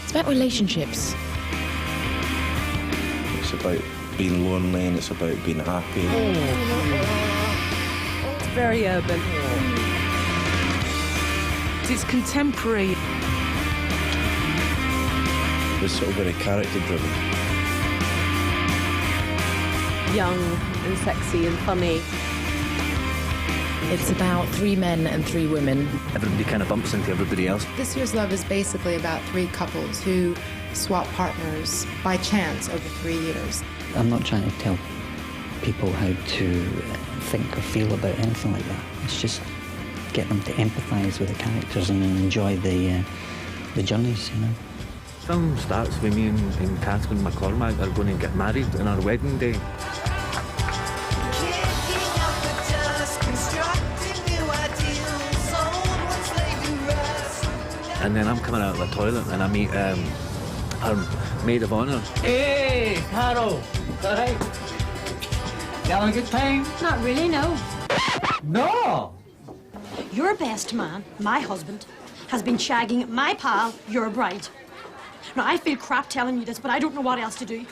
It's about relationships. It's about being lonely and it's about being happy. It's very urban. It's contemporary. It's sort of very character-driven. Young and sexy and funny. It's about 3 men and 3 women. Everybody kind of bumps into everybody else. This year's Love is basically about 3 couples who swap partners by chance over 3 years. I'm not trying to tell people how to think or feel about anything like that. It's just get them to empathise with the characters and enjoy the journeys, you know. The film starts with me and Catherine McCormack are going to get married on our wedding day. And then I'm coming out of the toilet and I meet our maid of honour. Hey, Carol. All right? You having a good time? Not really, no. No! Your best man, my husband, has been shagging my pal, your bride. Now, I feel crap telling you this, but I don't know what else to do.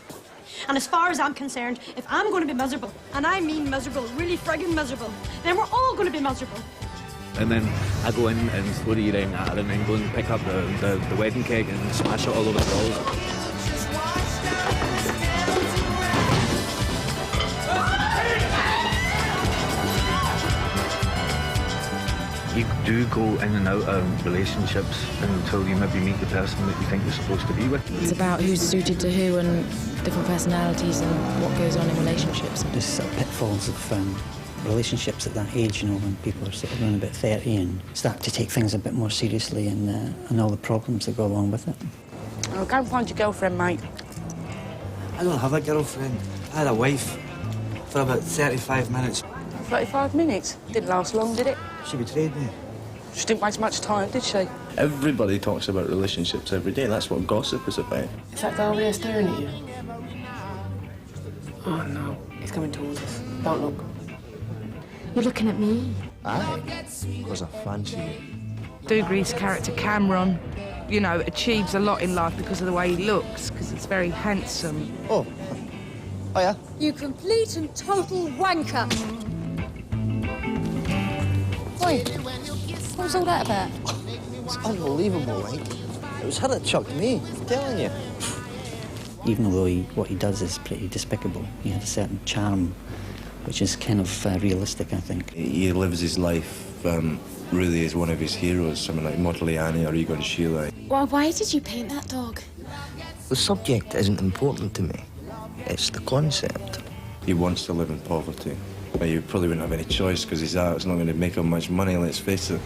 And as far as I'm concerned, if I'm going to be miserable, and I mean miserable, really friggin' miserable, then we're all going to be miserable. And then I go in and throw the ring at her and then go and pick up the wedding cake and smash it all over the walls. You do go in and out of relationships until you maybe meet the person that you think you're supposed to be with. It's about who's suited to who and different personalities and what goes on in relationships. There's sort of pitfalls of relationships at that age, you know, when people are sort of around about 30 and start to take things a bit more seriously and all the problems that go along with it. Oh, go and find your girlfriend, mate. I don't have a girlfriend. I had a wife for about 35 minutes. 35 minutes? Didn't last long, did it? She betrayed me. She didn't waste much time, did she? Everybody talks about relationships every day. That's what gossip is about. Is that guy over there staring at you? Oh, no. He's coming towards us. Don't look. You're looking at me. Aye, because I fancy you. Dougray's character, Cameron, you know, achieves a lot in life because of the way he looks, because he's very handsome. Oh yeah? You complete and total wanker. Why? What was all that about? It's unbelievable, right? It was her that chucked me, I'm telling you. Even though what he does is pretty despicable, he has a certain charm, which is kind of realistic, I think. He lives his life really as one of his heroes, someone like Modigliani or Egon Schiele. Well, why did you paint that dog? The subject isn't important to me. It's the concept. He wants to live in poverty. But you probably wouldn't have any choice because his art's not going to make him much money, let's face it.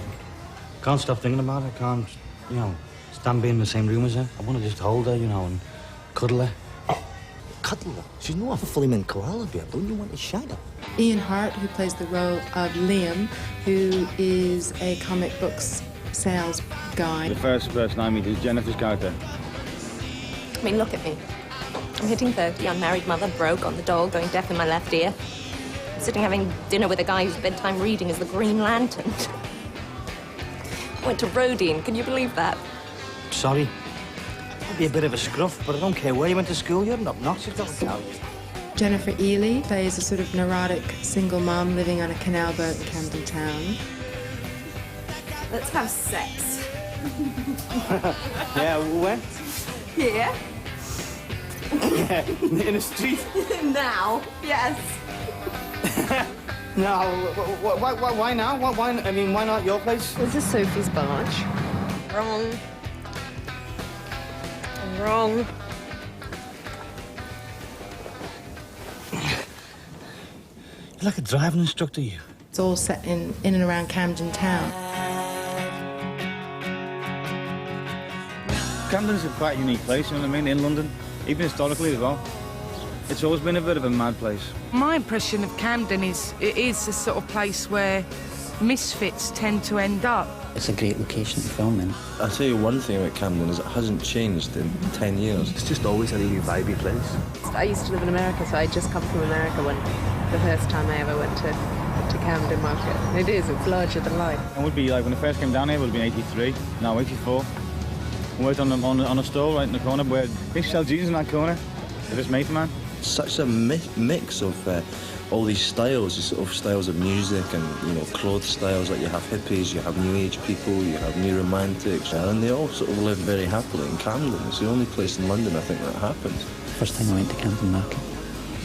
Can't stop thinking about her, can't, you know, stand being in the same room as her. I want to just hold her, you know, and cuddle her. Cuddle her? She's not a flaming koala bear. Don't you want to shag her? Ian Hart, who plays the role of Liam, who is a comic books sales guy. The first person I meet is Jennifer's character. I mean, look at me. I'm hitting 30, unmarried mother, broke, on the dog, going deaf in my left ear. I'm sitting having dinner with a guy whose bedtime reading is the Green Lantern. I went to Rodin, can you believe that? Sorry. I'll be a bit of a scruff, but I don't care where you went to school. You're an obnoxious little cow. Jennifer Ehle plays a sort of neurotic single mom living on a canal boat in Camden Town. Let's have sex. Yeah, when? Here? Yeah, in the street. Now? Yes. No, why now? Why? I mean, why not your place? This is Sophie's barge. Wrong. Wrong. You're like a driving instructor, you. It's all set in and around Camden Town. Camden's a quite unique place, you know what I mean, in London, even historically as well. It's always been a bit of a mad place. My impression of Camden is it is a sort of place where misfits tend to end up. It's a great location to film in. I'll tell you one thing about Camden is it hasn't changed in 10 years. It's just always a really vibey place. I used to live in America, so I'd just come from America when the first time I ever went to Camden Market. It's larger than life. It would be like when I first came down here, it would have been 83, now 84. worked on a stall right in the corner where they sell jeans in that corner. They're just made for man. Such a mix of all these styles, these sort of styles of music and, you know, clothes styles. Like you have hippies, you have new age people, you have new romantics, and they all sort of live very happily in Camden. It's the only place in London I think that happened. First time I went to Camden Market,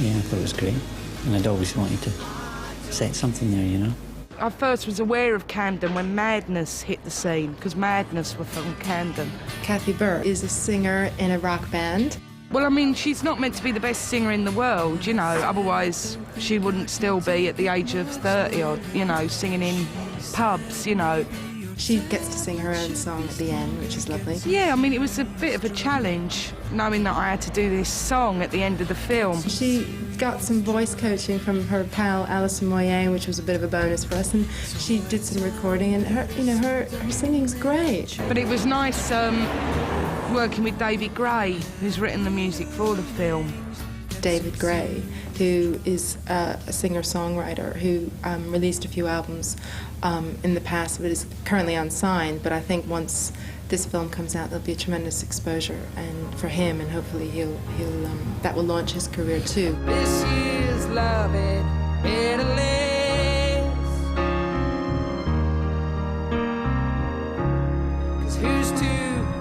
yeah, I thought it was great. And I'd always wanted to set something there, you know. I first was aware of Camden when Madness hit the scene, because Madness were from Camden. Kathy Burke is a singer in a rock band. Well, I mean, she's not meant to be the best singer in the world, you know, otherwise she wouldn't still be at the age of 30 or, you know, singing in pubs, you know. She gets to sing her own song at the end, which is lovely. Yeah, I mean, it was a bit of a challenge, knowing that I had to do this song at the end of the film. She got some voice coaching from her pal Alison Moyet, which was a bit of a bonus for us, and she did some recording, and her, you know, her singing's great. But it was nice working with David Gray, who's written the music for the film. David Gray, who is a singer-songwriter who released a few albums in the past, but is currently unsigned. But I think once this film comes out, there'll be a tremendous exposure and for him, and hopefully he'll that will launch his career too. This is love at Ehle. 'Cause who's to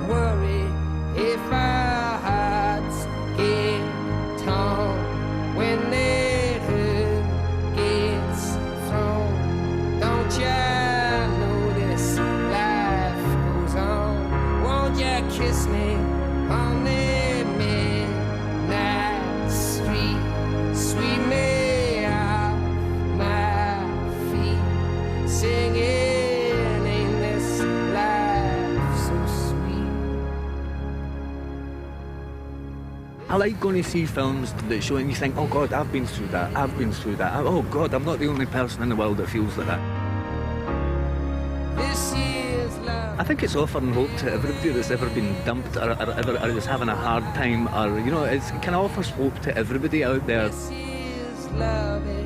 worry if our hearts get torn when that hurt gets thrown? Don't ya know this life goes on? Won't ya kiss me on the midnight street? Sweep me off my feet, singing, ain't this life so sweet? I like going to see films that show and you think, oh God, I've been through that, I've been through that. Oh God, I'm not the only person in the world that feels like that. This is love. I think it's offering hope to everybody that's ever been dumped or ever is having a hard time, or, you know, it kind of offers hope to everybody out there. This is love at